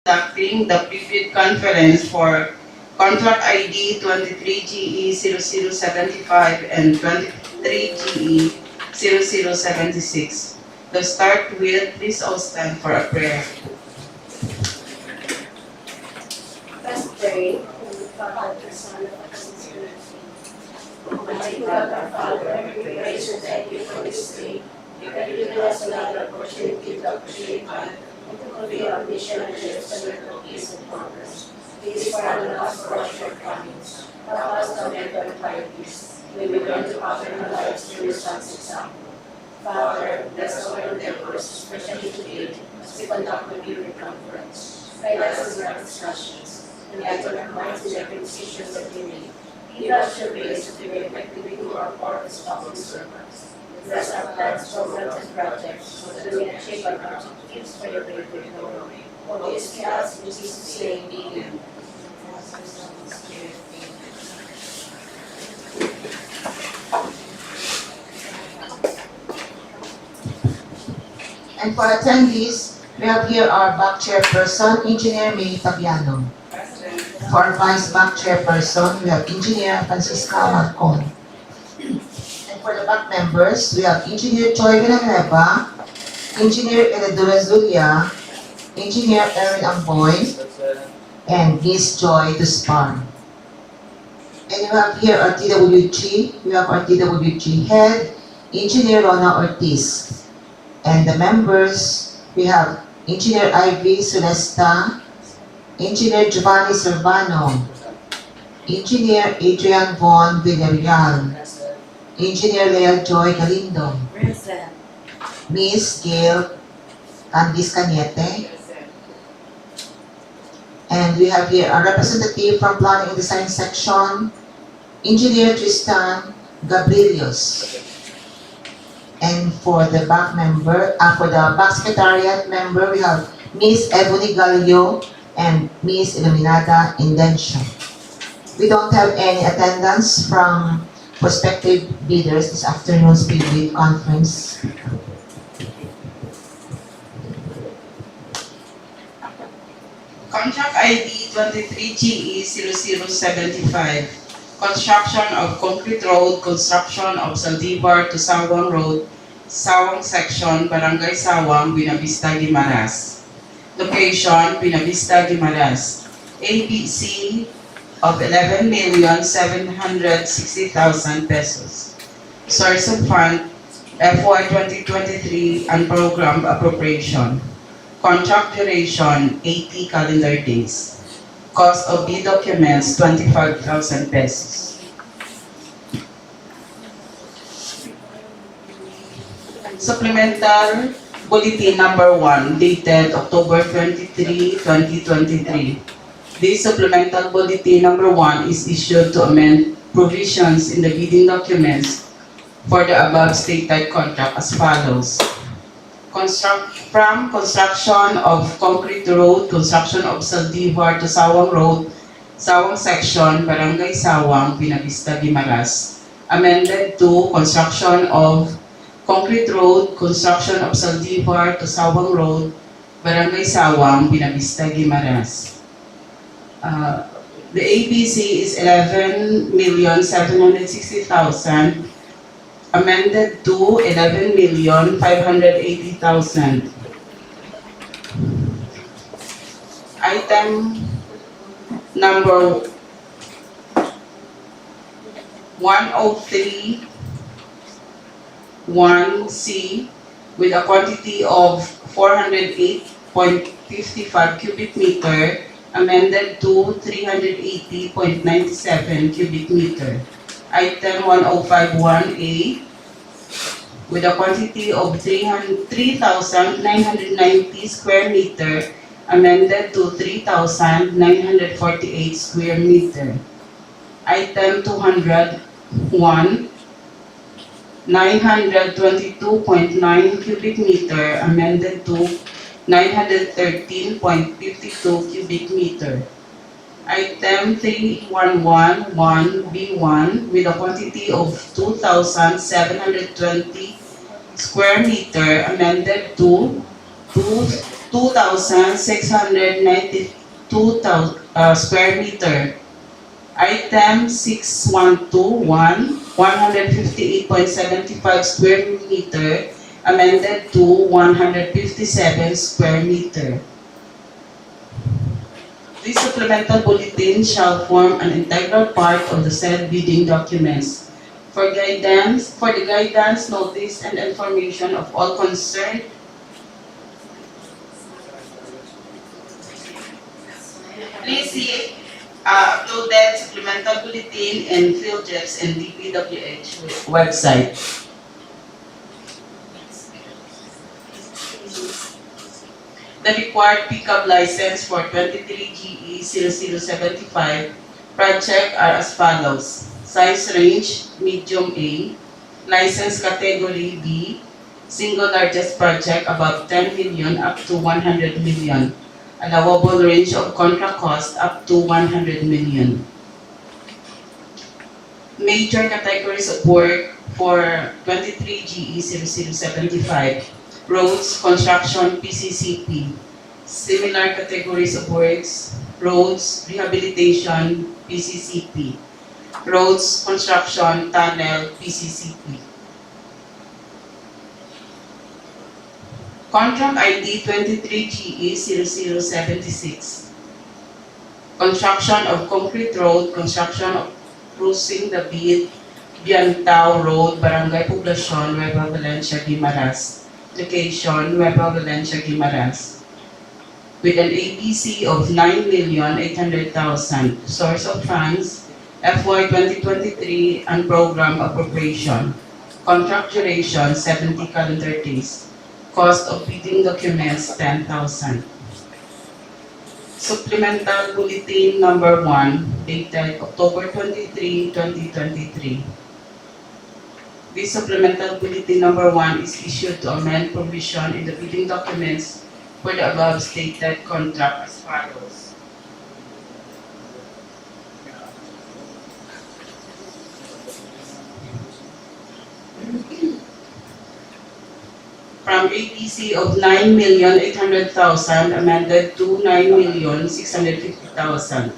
conducting the preview conference for contract ID 23GE0075 and 23GE0076. To start with, please all stand for a prayer. Let's pray. In the Father, the Son, and the Holy Spirit. Almighty God, our Father, we praise and thank you for this day. You have given us another opportunity to appreciate God and to fulfill our mission and live to your peace and progress. Please pardon us for our shortcomings. Help us to amend our priorities. May we learn to pattern our lives through your Son's example. Father, bless our endeavors, especially today, as we conduct the Preview Conference. Guide us in our discussions, and guide our minds in every decision that we make. Give us your grace to be effectively do our part as public servants. Bless our plans, programs, and projects so that we can achieve our objectives for your great glory. For this we ask in Jesus' name, amen. And for attendees, we have here our back chairperson, Engineer May Tabiano. For our vice back chairperson, we have Engineer Francisca Marcon. And for the back members, we have Engineer Choi Villanueva, Engineer Eledura Zulia, Engineer Erin Amboy, and Miss Joy Duspar. And we have here our TWG, we have our TWG head, Engineer Rona Ortiz. And the members, we have Engineer Ivy Celesta, Engineer Giovanni Servano, Engineer Adrian Von Villarreal, Engineer Leah Joy Galindo, Miss Gail Candice Cañete, and we have here a representative from Planning and Design Section, Engineer Tristan Gabrilios. And for the back member, for the back secretariat member, we have Miss Ebony Gallo and Miss Iluminada Indention. We don't have any attendance from prospective bidders this afternoon's preview conference. Contract ID 23GE0075. Construction of concrete road, construction of Saldivar to Sawang Road, Sawang Section, Barangay Sawang, Buenavista, Guimaras. Location, Buenavista, Guimaras. ABC of 11,760,000 pesos. Source of fund, FY 2023 and program appropriation. Contract duration, 80 calendar days. Cost of bid documents, 25,000 pesos. Supplemental Bulletin Number 1, dated October 23, 2023. This Supplemental Bulletin Number 1 is issued to amend provisions in the bidding documents for the above state-type contract as follows. Construction of concrete road, construction of Saldivar to Sawang Road, Sawang Section, Barangay Sawang, Buenavista, Guimaras. Amended to construction of concrete road, construction of Saldivar to Sawang Road, Barangay Sawang, Buenavista, Guimaras. The ABC is 11,760,000. Amended to 11,580,000. Item number 103 1C with a quantity of 408.55 cubic meter, amended to 380.97 cubic meter. Item 1051A with a quantity of 3,990 square meter, amended to 3,948 square meter. Item 201, 922.9 cubic meter, amended to 913.52 cubic meter. Item 3111B1 with a quantity of 2,720 square meter, amended to 2,692 square meter. Item 6121, 158.75 square meter, amended to 157 square meter. This supplemental bulletin shall form an integral part of the said bidding documents. For the guidance, notice, and information of all concerned, please see uploaded supplemental bulletin in PhilJets and DPWH website. The required pickup license for 23GE0075 project are as follows. Size range, medium A. License category B. Single largest project above 10 million up to 100 million. Allowable range of contract cost up to 100 million. Major categories of work for 23GE0075. Roads, construction, PCCP. Similar categories of works, roads, rehabilitation, PCCP. Roads, construction, tunnel, PCCP. Contract ID 23GE0076. Construction of concrete road, construction of cruising the bid, Biantao Road, Barangay Poblacion, Nueva Valencia, Guimaras. Location, Nueva Valencia, Guimaras. With an ABC of 9,800,000. Source of funds, FY 2023 and program appropriation. Contract duration, 70 calendar days. Cost of bidding documents, 10,000. Supplemental Bulletin Number 1, dated October 23, 2023. This Supplemental Bulletin Number 1 is issued to amend provision in the bidding documents for the above stated contract as follows. From ABC of 9,800,000 amended to 9,650,000.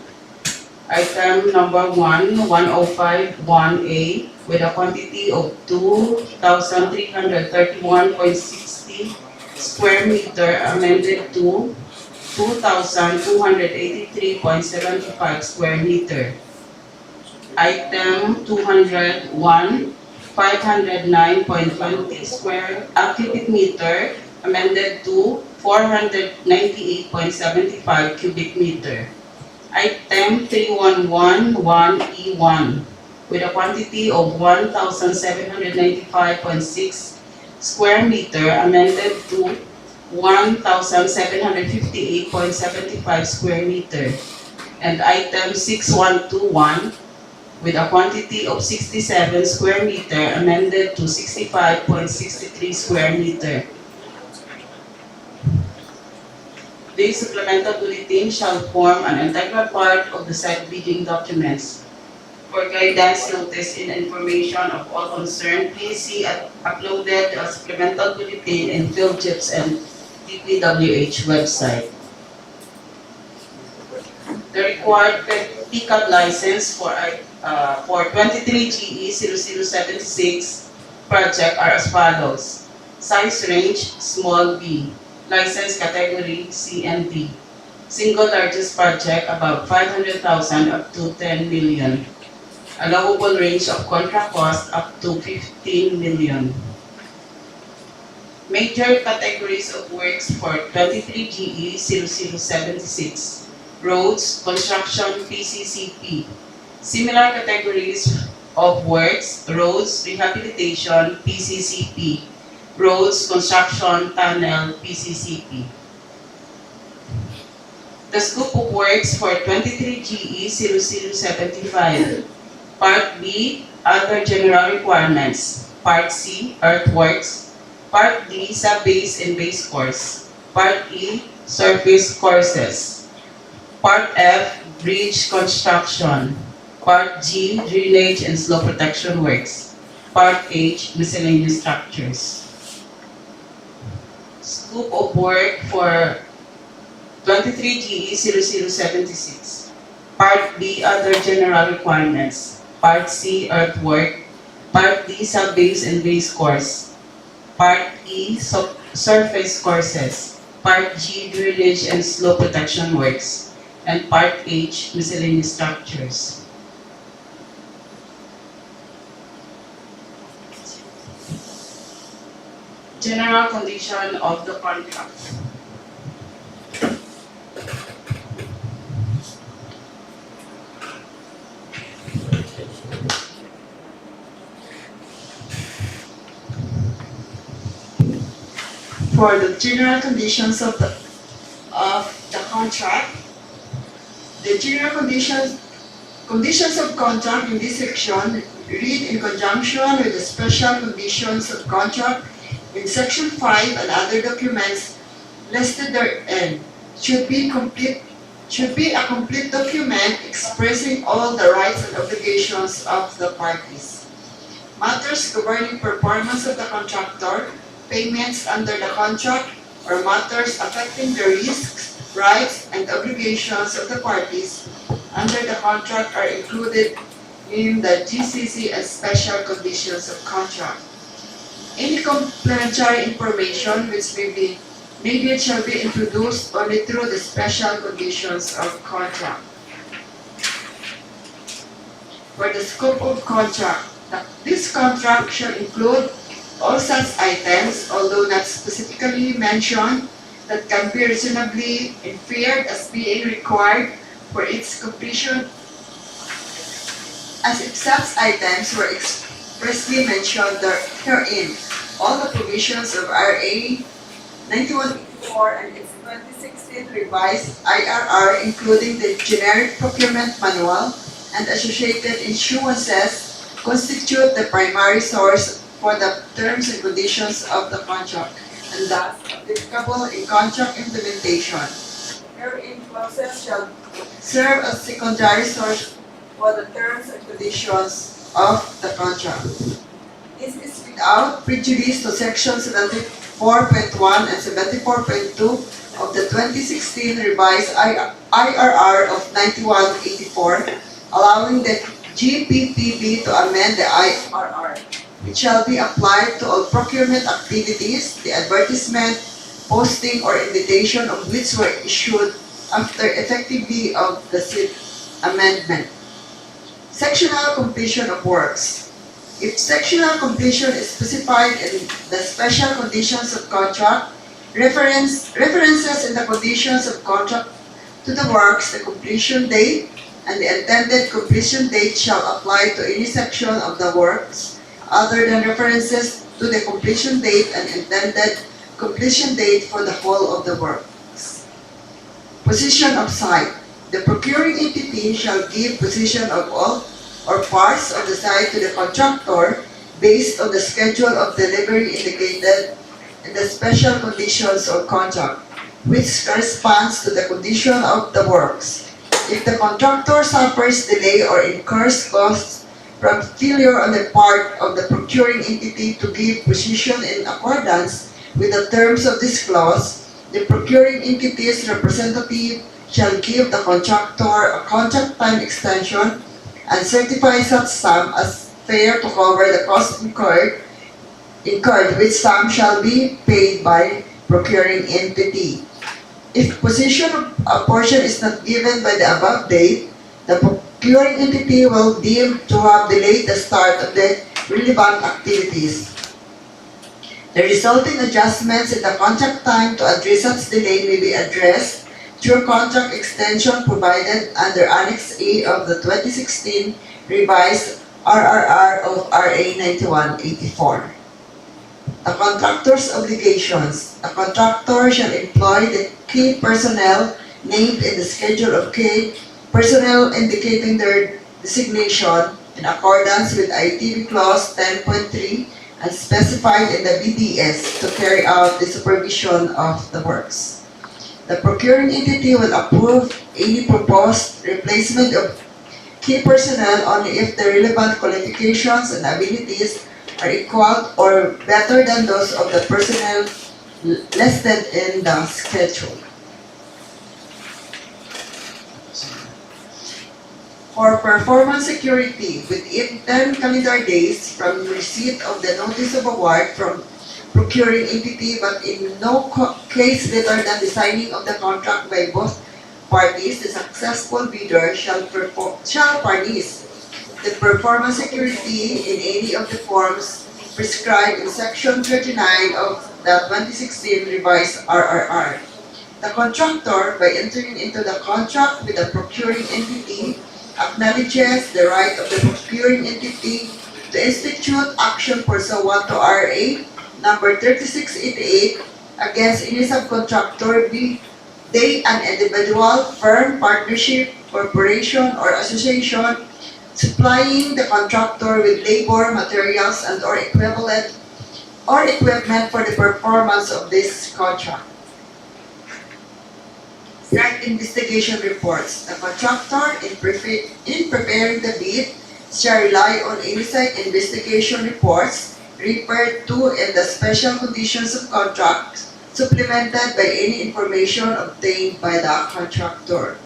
Item number 1,1051A with a quantity of 2,331.60 square meter amended to 2,283.75 square meter. Item 201, 509.20 square cubic meter amended to 498.75 cubic meter. Item 3111E1 with a quantity of 1,795.6 square meter amended to 1,758.75 square meter. And item 6121 with a quantity of 67 square meter amended to 65.63 square meter. This supplemental bulletin shall form an integral part of the said bidding documents. For guidance, notice, and information of all concerned, please see uploaded supplemental bulletin in PhilJets and DPWH website. The required pickup license for 23GE0076 project are as follows. Size range, small b. License category, C and D. Single largest project above 500,000 up to 10 million. Allowable range of contract cost up to 15 million. Major categories of works for 23GE0076. Roads, construction, PCCP. Similar categories of works, roads, rehabilitation, PCCP. Roads, construction, tunnel, PCCP. The scope of works for 23GE0075. Part B, other general requirements. Part C, earthworks. Part D, sub-base and base course. Part E, surface courses. Part F, bridge construction. Part G, drainage and slope protection works. Part H, miscellaneous structures. Scope of work for 23 GE 0076. Part B, other general requirements. Part C, earthwork. Part D, sub-base and base course. Part E, surface courses. Part G, drillage and slope protection works. And Part H, miscellaneous structures. General condition of the contract. For the general conditions of the contract, the general conditions of contract in this section read in conjunction with the special conditions of contract in section 5 and other documents listed therein. Should be a complete document expressing all the rights and obligations of the parties. Matters governing performance of the contractor, payments under the contract, or matters affecting the risks, rights, and obligations of the parties under the contract are included in the GCC as special conditions of contract. Any complementary information which may be needed shall be introduced only through the special conditions of contract. For the scope of contract, this contract shall include all such items, although not specifically mentioned, that can be reasonably inferred as being required for its completion, as if such items were expressly mentioned herein. All the provisions of RA 9184 and its 2016 revised IRR, including the generic procurement manual and associated issuances, constitute the primary source for the terms and conditions of the contract, and thus applicable in contract implementation. Herein clauses shall serve as secondary source for the terms and conditions of the contract. This is without prejudice to sections 74.1 and 74.2 of the 2016 revised IRR of 9184, allowing the GPPB to amend the IRR. It shall be applied to all procurement activities, the advertisement, posting, or invitation of which were issued after effectivity of the said amendment. Sectional completion of works. If sectional completion is specified in the special conditions of contract, references in the conditions of contract to the works, the completion date, and the intended completion date shall apply to any section of the works other than references to the completion date and intended completion date for the whole of the works. Position of site. The procuring entity shall give position of all or parts of the site to the contractor based on the schedule of delivery indicated in the special conditions of contract, which corresponds to the condition of the works. If the contractor suffers delay or incurs costs from failure on the part of the procuring entity to give position in accordance with the terms of this clause, the procuring entity's representative shall give the contractor a contract time extension and certify such sum as fair to cover the cost incurred, which sum shall be paid by procuring entity. If position of a portion is not given by the above date, the procuring entity will deem to have delayed the start of the relevant activities. The resulting adjustments in the contract time to address such delay may be addressed through contract extension provided under Annex A of the 2016 revised RRR of RA 9184. The contractor's obligations. A contractor shall employ the key personnel named in the schedule of key personnel indicating their designation in accordance with ITB Clause 10.3 and specified in the BDS to carry out the supervision of the works. The procuring entity will approve any proposed replacement of key personnel only if the relevant qualifications and abilities are equal or better than those of the personnel listed in the schedule. For performance security, within 10 calendar days from receipt of the notice of award from procuring entity, but in no case later than the signing of the contract by both parties, the successful bidder shall furnish the performance security in any of the forms prescribed in Section 39 of the 2016 revised RRR. The contractor, by entering into the contract with the procuring entity, acknowledges the right of the procuring entity to institute action pursuant to RA number 3688 against any subcontractor, be they an individual, firm, partnership, corporation, or association, supplying the contractor with labor, materials, and or equivalent or equipment for the performance of this contract. Site investigation reports. The contractor, in preparing the bid, shall rely on any site investigation reports referred to in the special conditions of contract, supplemented by any information obtained by the contractor.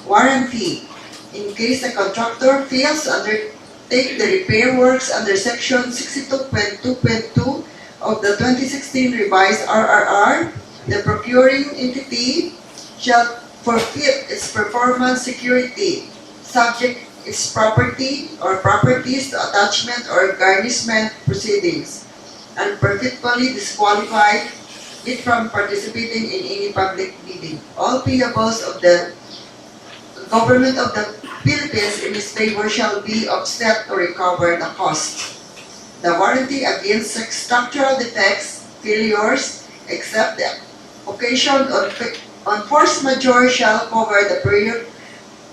Warranty. In case the contractor fails to undertake the repair works under Section 62.2.2 of the 2016 revised RRR, the procuring entity shall forfeit its performance security, subject its property or properties to attachment or garnishment proceedings, and perpetually disqualify it from participating in any public bidding. All payables of the government of the Philippines in its favor shall be offset to recover the cost. The warranty against structural defects, failures, except the occasion on force majeure shall cover the period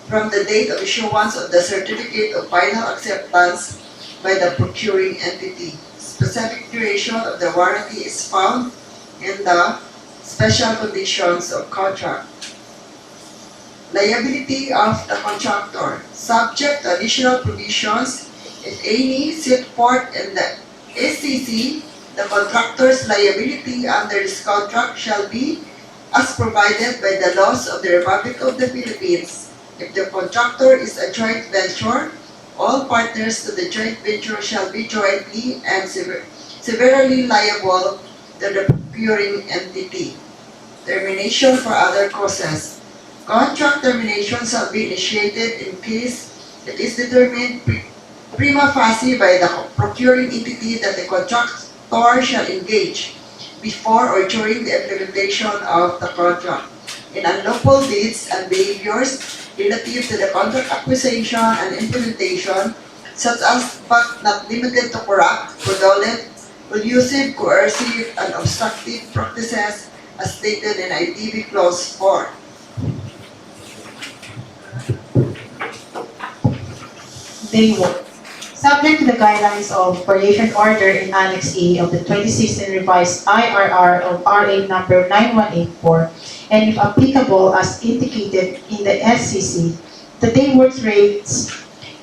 from the date of issuance of the certificate of final acceptance by the procuring entity. Specific duration of the warranty is found in the special conditions of contract. Liability of the contractor, subject to additional provisions, if any, set forth in the SCC, the contractor's liability under this contract shall be as provided by the laws of the Republic of the Philippines. If the contractor is a joint venture, all partners to the joint venture shall be jointly and severally liable to the procuring entity. Termination for other causes. Contract termination shall be initiated in case it is determined prima facie by the procuring entity that the contractor shall engage before or during the implementation of the contract in unlawful deeds and behaviors relative to the contract acquisition and implementation, such as but not limited to corrupt, fraudulent, collusive, coercive, and obstructive practices as stated in ITB Clause 4. Day work. Subject to the guidelines of Variation Order in Annex A of the 2016 revised IRR of RA number 9184, and if applicable as indicated in the SCC, the day works rates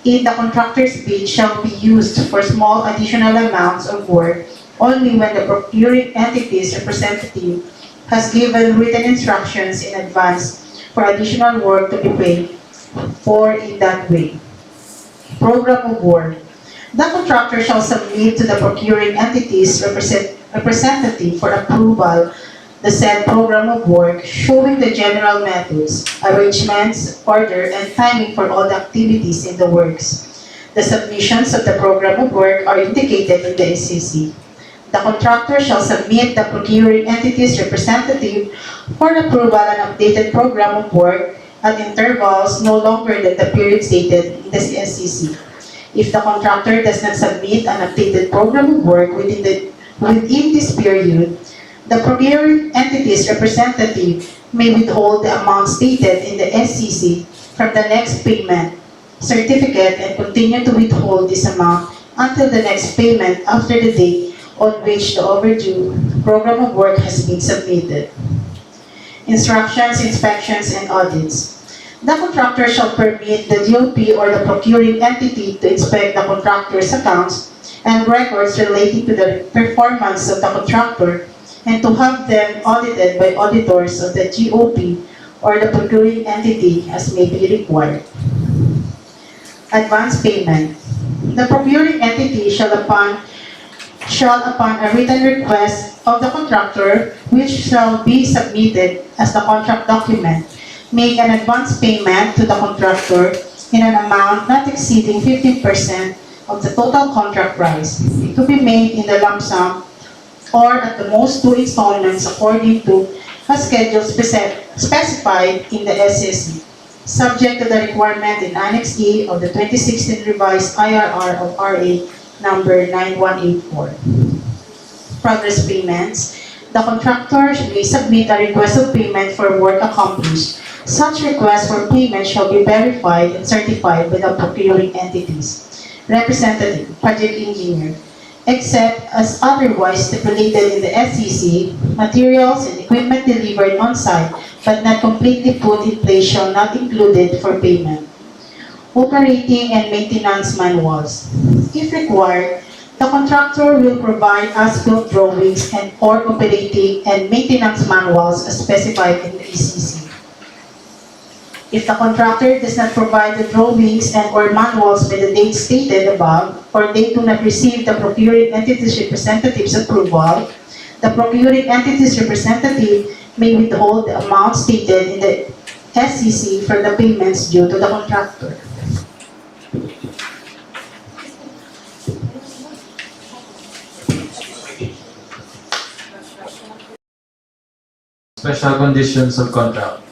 in the contractor's bid shall be used for small additional amounts of work only when the procuring entity's representative has given written instructions in advance for additional work to be paid for in that way. Program of work. The contractor shall submit to the procuring entity's representative for approval the said program of work showing the general methods, arrangements, order, and timing for all the activities in the works. The submissions of the program of work are indicated in the SCC. The contractor shall submit the procuring entity's representative for approval an updated program of work at intervals no longer than the period stated in the SCC. If the contractor does not submit an updated program of work within this period, the procuring entity's representative may withhold the amount stated in the SCC from the next payment certificate and continue to withhold this amount until the next payment after the date on which the overdue program of work has been submitted. Instructions, inspections, and audits. The contractor shall permit the DOP or the procuring entity to inspect the contractor's accounts and records relating to the performance of the contractor and to have them audited by auditors of the GOP or the procuring entity as may be required. advance payment. The procuring entity shall upon a written request of the contractor, which shall be submitted as the contract document, make an advance payment to the contractor in an amount not exceeding 15% of the total contract price, to be made in the lump sum or at the most 2 installments according to a schedule specified in the SSC, subject to the requirement in Annex E of the 2016 revised IRR of RA number 9184. Progress payments. The contractor may submit a request of payment for work accomplished. Such request for payment shall be verified and certified by the procuring entities, representative, project engineer, except as otherwise stipulated in the SEC, materials and equipment delivered on-site but not completely put in place shall not included for payment. Operating and maintenance manuals. If required, the contractor will provide as-built drawings and or operating and maintenance manuals as specified in the ECC. If the contractor does not provide the drawings and or manuals by the date stated above, or they do not receive the procuring entity's representative's approval, the procuring entity's representative may withhold the amount stated in the SEC for the payments due to the contractor. Special conditions of contract.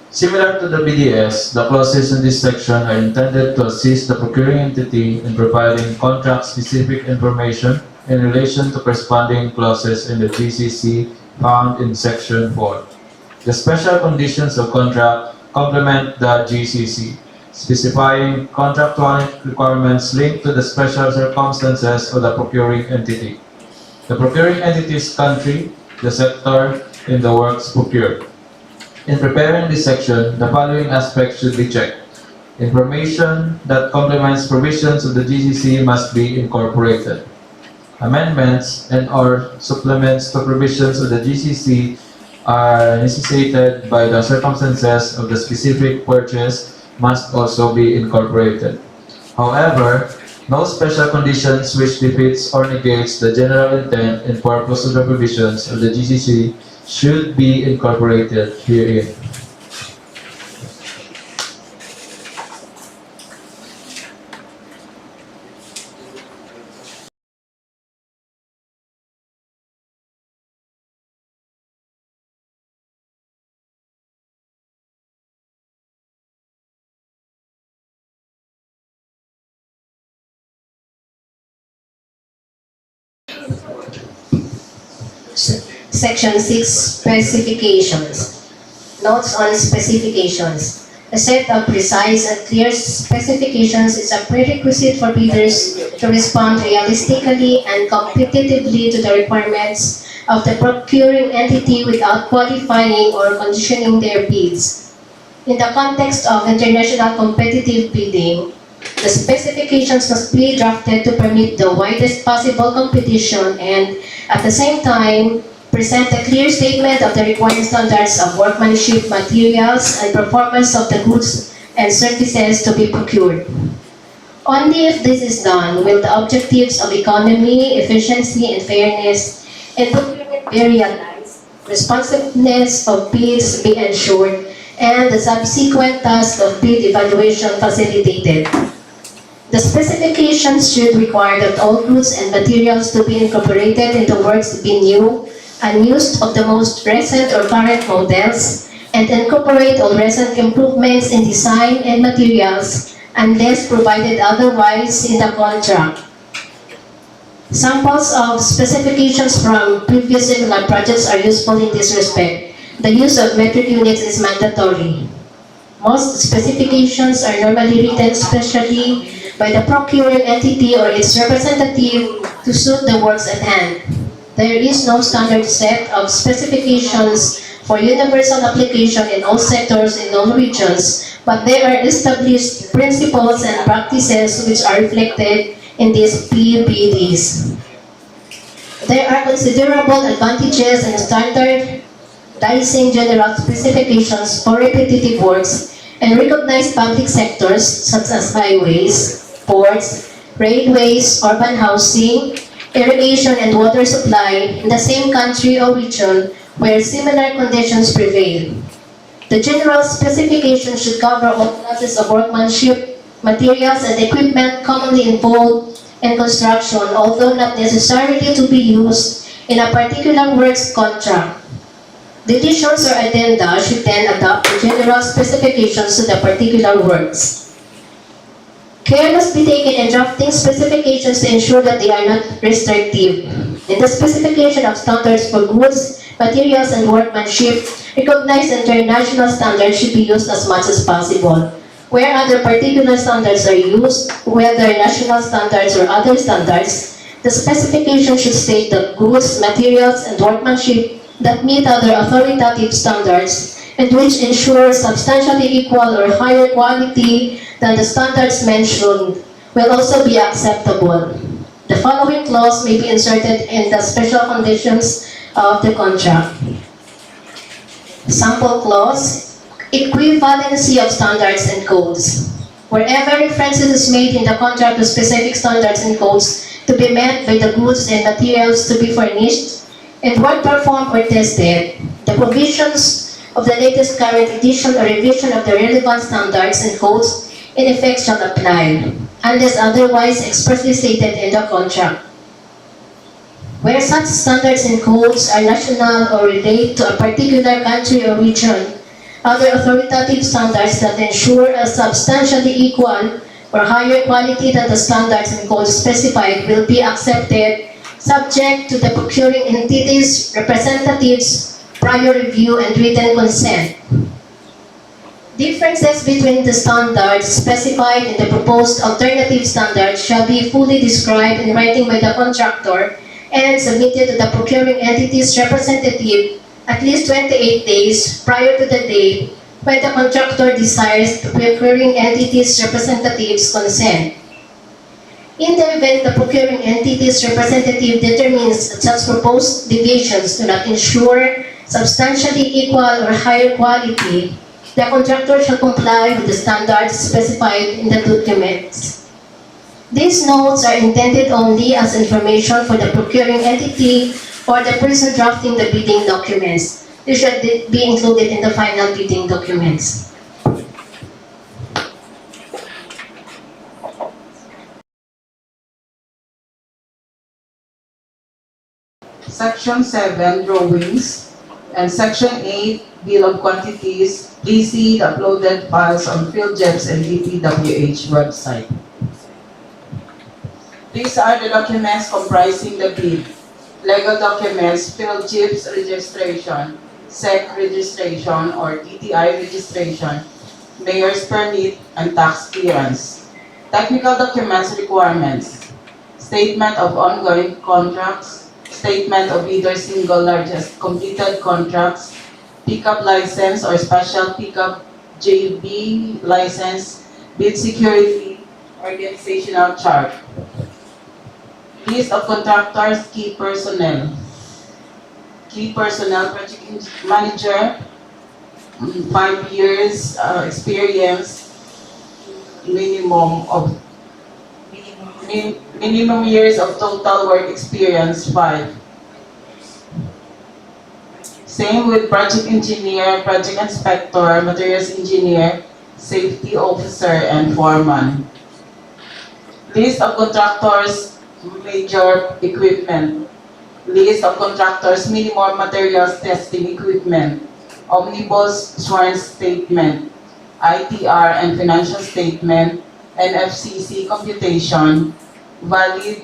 Similar to the BDS, the clauses in this section are intended to assist the procuring entity in providing contract-specific information in relation to corresponding clauses in the GCC found in Section 4. The special conditions of contract complement the GCC, specifying contractual requirements linked to the special circumstances of the procuring entity, the procuring entity's country, the sector, in the works procured. In preparing this section, the following aspects should be checked. Information that complements provisions of the GCC must be incorporated. Amendments and or supplements to provisions of the GCC are necessitated by the circumstances of the specific purchase must also be incorporated. However, no special conditions which defeats or negates the general intent and purpose of the provisions of the GCC should be incorporated herein. Section 6, Specifications. Notes on specifications. A set of precise and clear specifications is a prerequisite for bidders to respond realistically and competitively to the requirements of the procuring entity without qualifying or conditioning their bids. In the context of international competitive bidding, the specifications must be drafted to permit the widest possible competition and, at the same time, present a clear statement of the required standards of workmanship, materials, and performance of the goods and services to be procured. Only if this is done will the objectives of economy, efficiency, and fairness in procurement be realized, responsiveness of bids be ensured, and the subsequent task of bid evaluation facilitated. The specifications should require that all goods and materials to be incorporated into works be new, unused of the most recent or current models, and incorporate all recent improvements in design and materials unless provided otherwise in the contract. Samples of specifications from previous similar projects are useful in this respect. The use of metric units is mandatory. Most specifications are normally written specially by the procuring entity or its representative to suit the works at hand. There is no standard set of specifications for universal application in all sectors in all regions, but there are established principles and practices which are reflected in these PBDs. There are considerable advantages in standardizing general specifications for repetitive works and recognized public sectors such as highways, ports, railways, urban housing, irrigation, and water supply in the same country or region where similar conditions prevail. The general specification should cover all classes of workmanship, materials, and equipment commonly involved in construction, although not necessarily to be used in a particular works contract. The additions or addenda should then adopt the general specifications to the particular works. Care must be taken in drafting specifications to ensure that they are not restrictive. In the specification of standards for goods, materials, and workmanship, recognized international standards should be used as much as possible. Where other particular standards are used, whether national standards or other standards, the specification should state that goods, materials, and workmanship that meet other authoritative standards and which ensure substantially equal or higher quality than the standards mentioned will also be acceptable. The following clause may be inserted in the special conditions of the contract. Sample clause, equivalency of standards and codes. Wherever references is made in the contract to specific standards and codes to be met by the goods and materials to be furnished, and when performed or tested, the provisions of the latest current edition or revision of the relevant standards and codes in effect shall apply, unless otherwise expressly stated in the contract. Where such standards and codes are national or relate to a particular country or region, other authoritative standards that ensure a substantially equal or higher quality than the standards and codes specified will be accepted, subject to the procuring entities' representatives' prior review and written consent. Differences between the standards specified in the proposed alternative standards shall be fully described in writing by the contractor and submitted to the procuring entity's representative at least 28 days prior to the date when the contractor desires the procuring entity's representative's consent. In the event the procuring entity's representative determines that such proposed deviations do not ensure substantially equal or higher quality, the contractor shall comply with the standards specified in the documents. These notes are intended only as information for the procuring entity or the person drafting the bidding documents. They should be included in the final bidding documents. Section 7, drawings, and Section 8, bill of quantities. Please see the uploaded files on PhilJEP's and DPWH website. These are the documents comprising the bid. Legal documents, PhilJEP's registration, SEC registration or DTI registration, mayor's permit, and tax clearance. Technical documents requirements, statement of ongoing contracts, statement of either single largest completed contracts, pickup license or special pickup JB license, bid security, organizational chart. List of contractors, key personnel. Key personnel, project manager, 5 years experience, minimum years of total work experience, 5. Same with project engineer, project inspector, materials engineer, safety officer, and foreman. List of contractors, major equipment. List of contractors, minimum materials testing equipment. Omnibus sworn statement, ITR and financial statement, NFCC computation, valid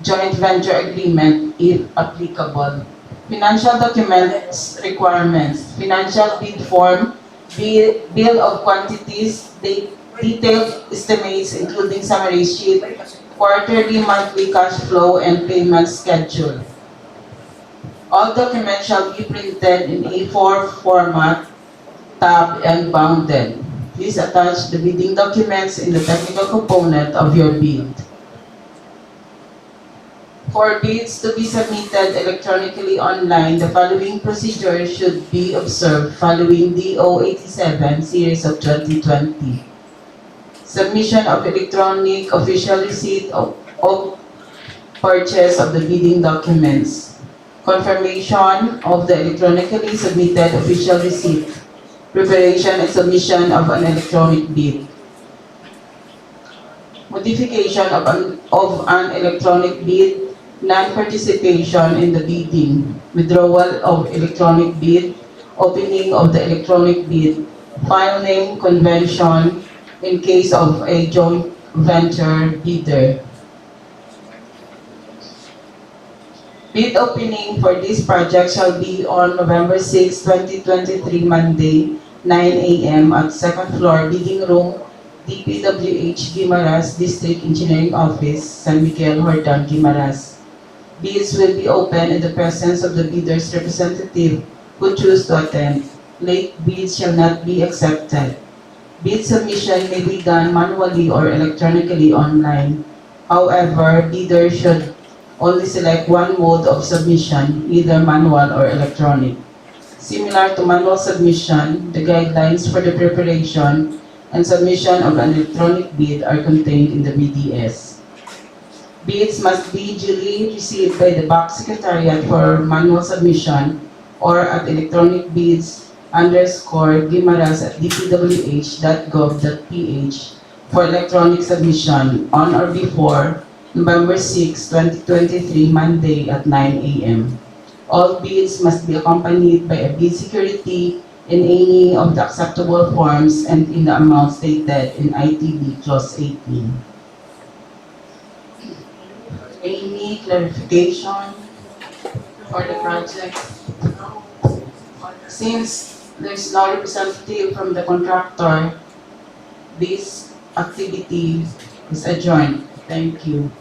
joint venture agreement if applicable. Financial documents requirements, financial bid form, bill of quantities, detailed estimates including summary sheet, quarterly, monthly cash flow, and payment schedule. All documents shall be printed in A4 format, tabbed, and bounded. Please attach the bidding documents in the technical component of your bid. For bids to be submitted electronically online, the following procedure should be observed following DO 87 series of 2020. Submission of electronic official receipt of purchase of the bidding documents. Confirmation of the electronically submitted official receipt. Preparation and submission of an electronic bid. Modification of an electronic bid. Non-participation in the bidding. Withdrawal of electronic bid. Opening of the electronic bid. File name convention in case of a joint venture bidder. Bid opening for this project shall be on November 6, 2023, Monday, 9 a.m. at second floor bidding room, DPWH Guimaras District Engineering Office, San Miguel, Hortan, Guimaras. Bids will be open in the presence of the bidder's representative who choose to attend. Late bids shall not be accepted. Bid submission may be done manually or electronically online. However, bidders should only select one mode of submission, either manual or electronic. Similar to manual submission, the guidelines for the preparation and submission of an electronic bid are contained in the BDS. Bids must be duly received by the BAC Secretariat for manual submission or at electronic bids_guimaras@dpwh.gov.ph for electronic submission on or before November 6, 2023, Monday at 9 a.m. All bids must be accompanied by a bid security in any of the acceptable forms and in the amount stated in ITB Clause 18. Any clarification for the project? Since there's no representative from the contractor, this activity is adjourned. Thank you.